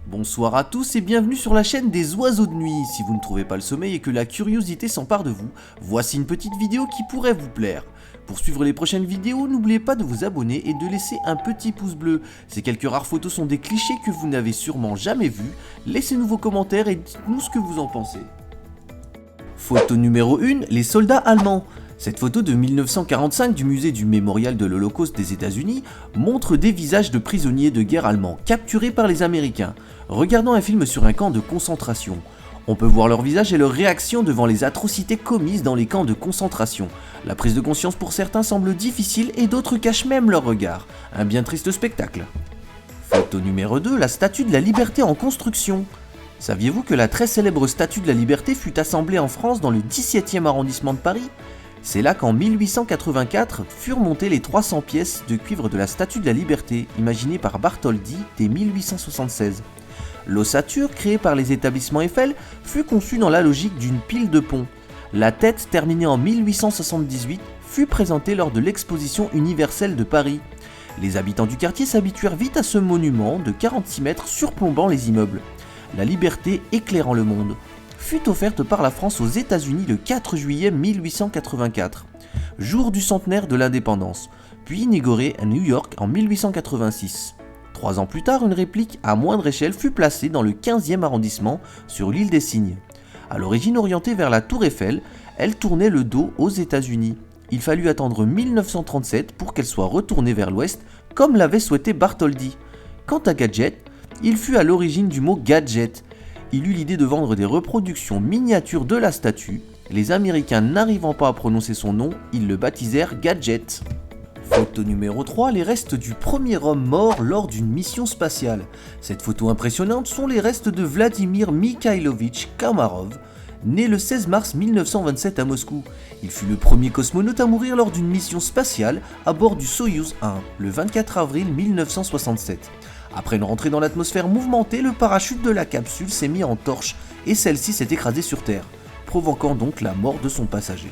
Bonsoir à tous et bienvenue sur la chaîne des oiseaux de nuit. Si vous ne trouvez pas le sommeil et que la curiosité s'empare de vous, voici une petite vidéo qui pourrait vous plaire. Pour suivre les prochaines vidéos, n'oubliez pas de vous abonner et de laisser un petit pouce bleu. Ces quelques rares photos sont des clichés que vous n'avez sûrement jamais vus. Laissez-nous vos commentaires et dites-nous ce que vous en pensez. Photo numéro 1, les soldats allemands. Cette photo de 1945 du musée du mémorial de l'Holocauste des États-Unis montre des visages de prisonniers de guerre allemands capturés par les Américains, regardant un film sur un camp de concentration. On peut voir leurs visages et leurs réactions devant les atrocités commises dans les camps de concentration. La prise de conscience pour certains semble difficile et d'autres cachent même leur regard. Un bien triste spectacle. Photo numéro 2, la statue de la liberté en construction. Saviez-vous que la très célèbre statue de la liberté fut assemblée en France dans le 17e arrondissement de Paris ? C'est là qu'en 1884 furent montées les 300 pièces de cuivre de la statue de la liberté, imaginée par Bartholdi dès 1876. L'ossature, créée par les établissements Eiffel, fut conçue dans la logique d'une pile de pont. La tête, terminée en 1878, fut présentée lors de l'exposition universelle de Paris. Les habitants du quartier s'habituèrent vite à ce monument de 46 mètres surplombant les immeubles. La liberté éclairant le monde fut offerte par la France aux États-Unis le 4 juillet 1884, jour du centenaire de l'indépendance, puis inaugurée à New York en 1886. 3 ans plus tard, une réplique à moindre échelle fut placée dans le 15e arrondissement sur l'île des Cygnes. À l'origine orientée vers la Tour Eiffel, elle tournait le dos aux États-Unis. Il fallut attendre 1937 pour qu'elle soit retournée vers l'ouest, comme l'avait souhaité Bartholdi. Quant à Gadget, il fut à l'origine du mot gadget. Il eut l'idée de vendre des reproductions miniatures de la statue. Les Américains n'arrivant pas à prononcer son nom, ils le baptisèrent Gadget. Photo numéro 3, les restes du premier homme mort lors d'une mission spatiale. Cette photo impressionnante sont les restes de Vladimir Mikhailovitch Komarov, né le 16 mars 1927 à Moscou. Il fut le premier cosmonaute à mourir lors d'une mission spatiale à bord du Soyouz 1, le 24 avril 1967. Après une rentrée dans l'atmosphère mouvementée, le parachute de la capsule s'est mis en torche et celle-ci s'est écrasée sur Terre, provoquant donc la mort de son passager.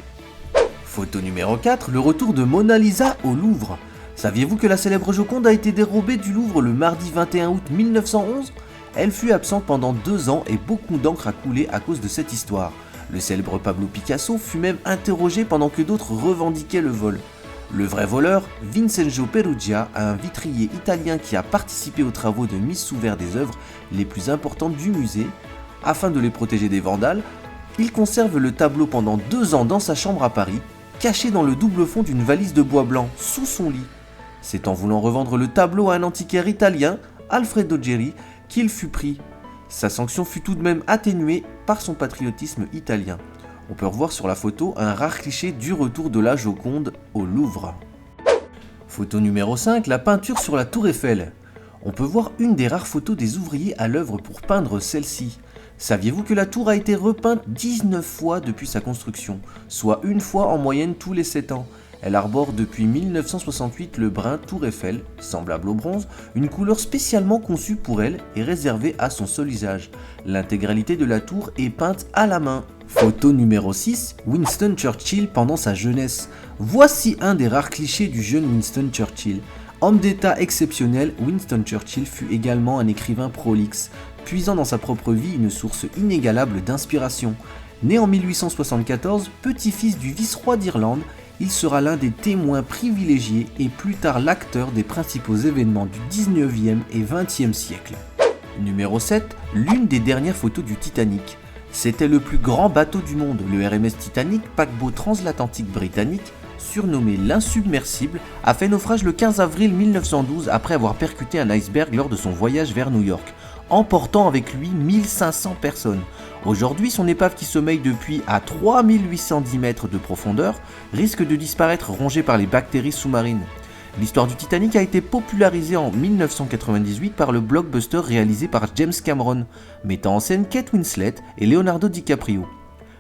Photo numéro 4, le retour de Mona Lisa au Louvre. Saviez-vous que la célèbre Joconde a été dérobée du Louvre le mardi 21 août 1911 ? Elle fut absente pendant 2 ans et beaucoup d'encre a coulé à cause de cette histoire. Le célèbre Pablo Picasso fut même interrogé pendant que d'autres revendiquaient le vol. Le vrai voleur, Vincenzo Perugia, un vitrier italien qui a participé aux travaux de mise sous verre des œuvres les plus importantes du musée. Afin de les protéger des vandales, il conserve le tableau pendant 2 ans dans sa chambre à Paris, caché dans le double fond d'une valise de bois blanc sous son lit. C'est en voulant revendre le tableau à un antiquaire italien, Alfredo Geri, qu'il fut pris. Sa sanction fut tout de même atténuée par son patriotisme italien. On peut revoir sur la photo un rare cliché du retour de la Joconde au Louvre. Photo numéro 5, la peinture sur la Tour Eiffel. On peut voir une des rares photos des ouvriers à l'œuvre pour peindre celle-ci. Saviez-vous que la tour a été repeinte 19 fois depuis sa construction, soit une fois en moyenne tous les 7 ans. Elle arbore depuis 1968 le brun Tour Eiffel, semblable au bronze, une couleur spécialement conçue pour elle et réservée à son seul usage. L'intégralité de la tour est peinte à la main. Photo numéro 6, Winston Churchill pendant sa jeunesse. Voici un des rares clichés du jeune Winston Churchill. Homme d'État exceptionnel, Winston Churchill fut également un écrivain prolixe, puisant dans sa propre vie une source inégalable d'inspiration. Né en 1874, petit-fils du vice-roi d'Irlande, il sera l'un des témoins privilégiés et plus tard l'acteur des principaux événements du 19e et 20e siècle. Numéro 7, l'une des dernières photos du Titanic. C'était le plus grand bateau du monde, le RMS Titanic, paquebot transatlantique britannique, surnommé l'insubmersible, a fait naufrage le 15 avril 1912 après avoir percuté un iceberg lors de son voyage vers New York, emportant avec lui 1500 personnes. Aujourd'hui, son épave qui sommeille depuis à 3810 mètres de profondeur risque de disparaître rongée par les bactéries sous-marines. L'histoire du Titanic a été popularisée en 1998 par le blockbuster réalisé par James Cameron, mettant en scène Kate Winslet et Leonardo DiCaprio.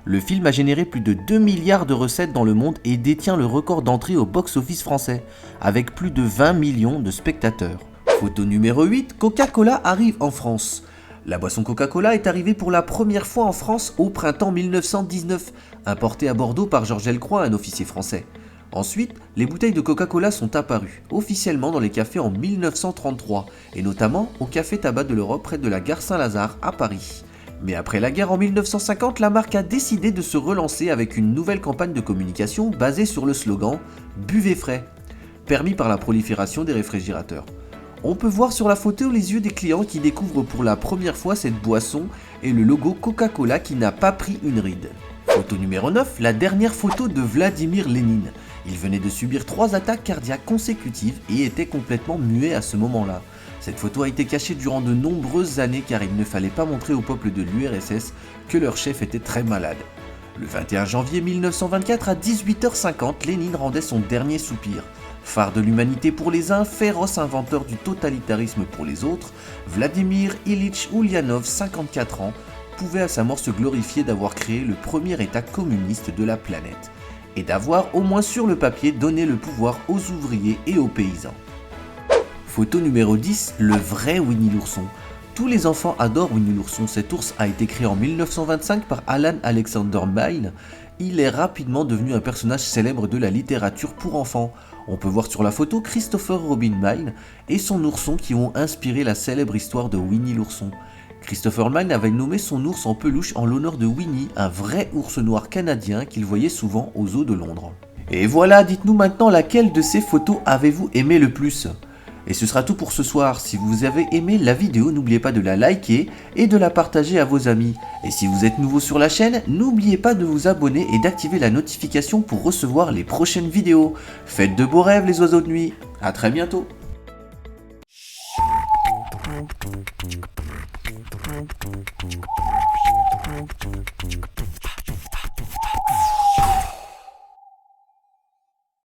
Le film a généré plus de 2 milliards de recettes dans le monde et détient le record d'entrée au box-office français, avec plus de 20 millions de spectateurs. Photo numéro 8, Coca-Cola arrive en France. La boisson Coca-Cola est arrivée pour la première fois en France au printemps 1919, importée à Bordeaux par Georges Delcroix, un officier français. Ensuite, les bouteilles de Coca-Cola sont apparues, officiellement dans les cafés en 1933, et notamment au Café Tabac de l'Europe près de la gare Saint-Lazare à Paris. Mais après la guerre en 1950, la marque a décidé de se relancer avec une nouvelle campagne de communication basée sur le slogan « Buvez frais », permis par la prolifération des réfrigérateurs. On peut voir sur la photo les yeux des clients qui découvrent pour la première fois cette boisson et le logo Coca-Cola qui n'a pas pris une ride. Photo numéro 9, la dernière photo de Vladimir Lénine. Il venait de subir 3 attaques cardiaques consécutives et était complètement muet à ce moment-là. Cette photo a été cachée durant de nombreuses années car il ne fallait pas montrer au peuple de l'URSS que leur chef était très malade. Le 21 janvier 1924 à 18h50, Lénine rendait son dernier soupir. Phare de l'humanité pour les uns, féroce inventeur du totalitarisme pour les autres, Vladimir Ilitch Ulyanov, 54 ans, pouvait à sa mort se glorifier d'avoir créé le premier État communiste de la planète et d'avoir, au moins sur le papier, donné le pouvoir aux ouvriers et aux paysans. Photo numéro 10, le vrai Winnie l'ourson. Tous les enfants adorent Winnie l'ourson. Cet ours a été créé en 1925 par Alan Alexander Milne. Il est rapidement devenu un personnage célèbre de la littérature pour enfants. On peut voir sur la photo Christopher Robin Milne et son ourson qui ont inspiré la célèbre histoire de Winnie l'ourson. Christopher Milne avait nommé son ours en peluche en l'honneur de Winnie, un vrai ours noir canadien qu'il voyait souvent aux zoos de Londres. Et voilà, dites-nous maintenant laquelle de ces photos avez-vous aimé le plus ? Et ce sera tout pour ce soir. Si vous avez aimé la vidéo, n'oubliez pas de la liker et de la partager à vos amis. Et si vous êtes nouveau sur la chaîne, n'oubliez pas de vous abonner et d'activer la notification pour recevoir les prochaines vidéos. Faites de beaux rêves les oiseaux de nuit. À très bientôt.